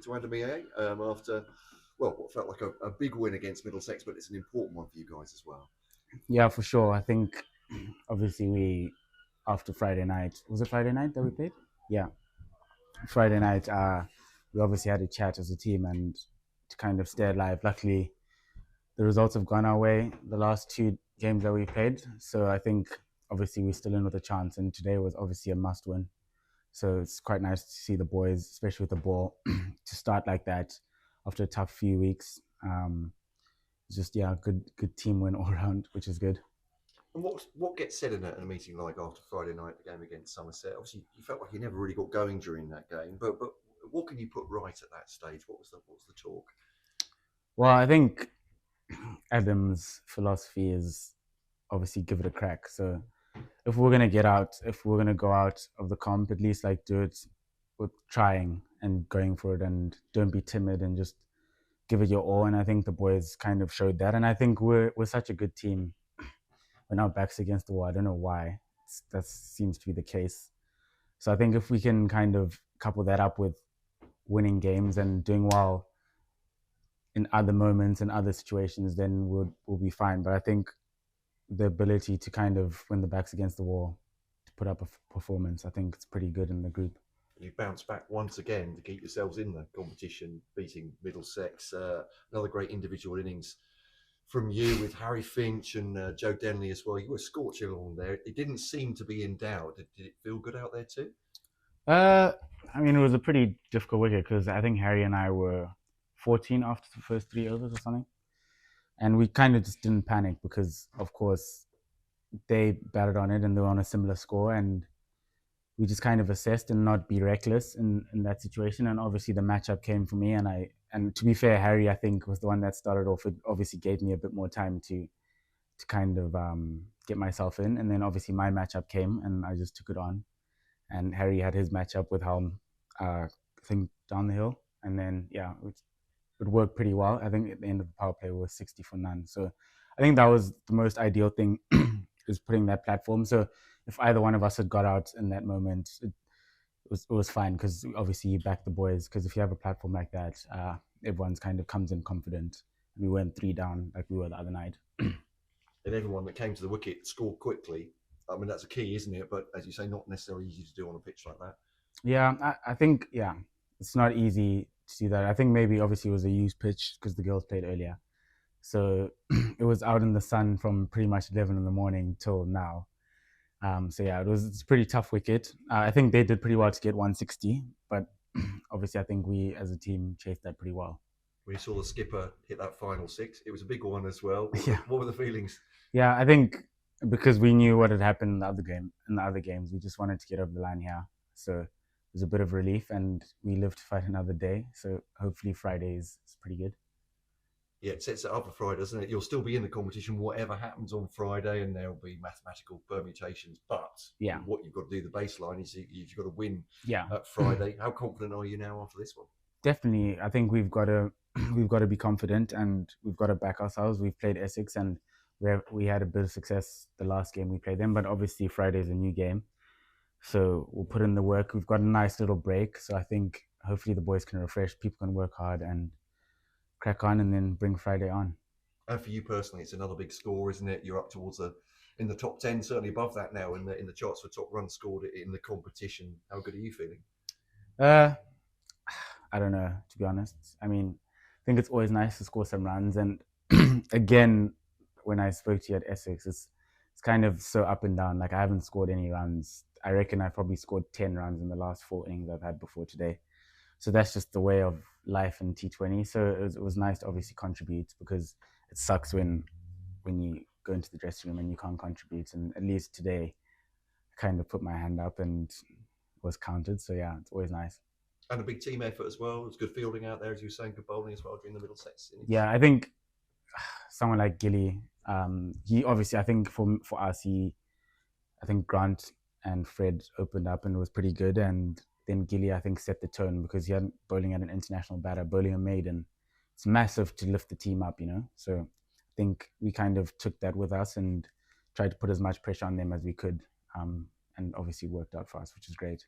Tawanda Muyeye after, well, what felt like a big win against Middlesex, but it's an important one for you guys as well. Yeah, for sure. I think obviously after Friday night, was it Friday night that we played? Yeah, Friday night, we obviously had a chat as a team and to kind of stay alive. Luckily, the results have gone our way the last two games that we played. So I think obviously we're still in with a chance, and today was obviously a must win. So it's quite nice to see the boys, especially with the ball, to start like that after a tough few weeks. Just yeah, good team win all around, which is good. And what gets said in a meeting like after Friday night, the game against Somerset? Obviously, you felt like you never really got going during that game, but what can you put right at that stage? What was the talk? Well, I think Adam's philosophy is obviously give it a crack. So if we're gonna go out of the comp, at least like do it with trying and going for it, and don't be timid and just give it your all. And I think the boys kind of showed that. And I think we're such a good team. We're now backs against the wall. I don't know why. That seems to be the case. So I think if we can kind of couple that up with winning games and doing well in other moments and other situations, then we'll be fine. But I think the ability to kind of when the back's against the wall to put up a performance, I think it's pretty good in the group. You bounce back once again to keep yourselves in the competition, beating Middlesex. Another great individual innings from you with Harry Finch and Joe Denley as well. You were scorching along there. It didn't seem to be in doubt. Did it feel good out there too? Uh, I mean, it was a pretty difficult wicket because I think Harry and I were 14 after the first 3 overs or something, and we kind of just didn't panic because, of course, they batted on it and they were on a similar score, and we just kind of assessed and not be reckless in that situation. And obviously, the matchup came for me, and to be fair, Harry I think was the one that started off. It obviously gave me a bit more time to kind of get myself in, and then obviously my matchup came and I just took it on. And Harry had his matchup with Helm, I think down the hill, and then yeah, it worked pretty well. I think at the end of the power play we were 60 for none. So I think that was the most ideal thing is putting that platform. So if either one of us had got out in that moment, it was fine because obviously you back the boys. Because if you have a platform like that, everyone's kind of comes in confident. And we went three down like we were the other night. And everyone that came to the wicket scored quickly. I mean, that's a key, isn't it? But as you say, not necessarily easy to do on a pitch like that. Yeah, I think yeah, it's not easy to do that. I think maybe obviously it was a used pitch because the girls played earlier, so it was out in the sun from pretty much 11 in the morning till now. So yeah, it's a pretty tough wicket. I think they did pretty well to get 160, but obviously I think we as a team chased that pretty well. When you saw the skipper hit that final six, it was a big one as well. Yeah, What were the feelings? yeah, I think because we knew what had happened in the other game, in the other games, we just wanted to get over the line here. So it was a bit of relief, and we live to fight another day. So hopefully Friday is pretty good. Yeah, it sets it up for Friday, doesn't it? You'll still be in the competition, whatever happens on Friday, and there'll be mathematical permutations. But Yeah, what you've got to do, the baseline, is you've got to win yeah, at Friday. How confident are you now after this one? definitely. I think we've got to we've got to be confident, and we've got to back ourselves. We've played Essex, and we had a bit of success the last game we played them. But obviously Friday is a new game, so we'll put in the work. We've got a nice little break, so I think hopefully the boys can refresh. People can work hard and crack on, and then bring Friday on. And for you personally, it's another big score, isn't it? You're up towards in the top 10, certainly above that now in the charts for top runs scored in the competition. How good are you feeling? Uh, I don't know, to be honest. I mean, I think it's always nice to score some runs. And again, when I spoke to you at Essex, it's kind of so up and down. Like I haven't scored any runs. I reckon I probably scored 10 runs in the last 4 innings I've had before today. So that's just the way of life in T20. So it was nice to obviously contribute because it sucks when you go into the dressing room and you can't contribute. And at least today, I kind of put my hand up and was counted. So yeah, it's always nice. And a big team effort as well. It was good fielding out there, as you were saying, good bowling as well during the Middlesex innings. Yeah, I think someone like Gilly, he obviously I think for us I think Grant and Fred opened up and was pretty good, and then Gilly I think set the tone because he had bowling at an international batter, bowling a maiden. It's massive to lift the team up, you know. So I think we kind of took that with us and tried to put as much pressure on them as we could, and obviously worked out for us, which is great.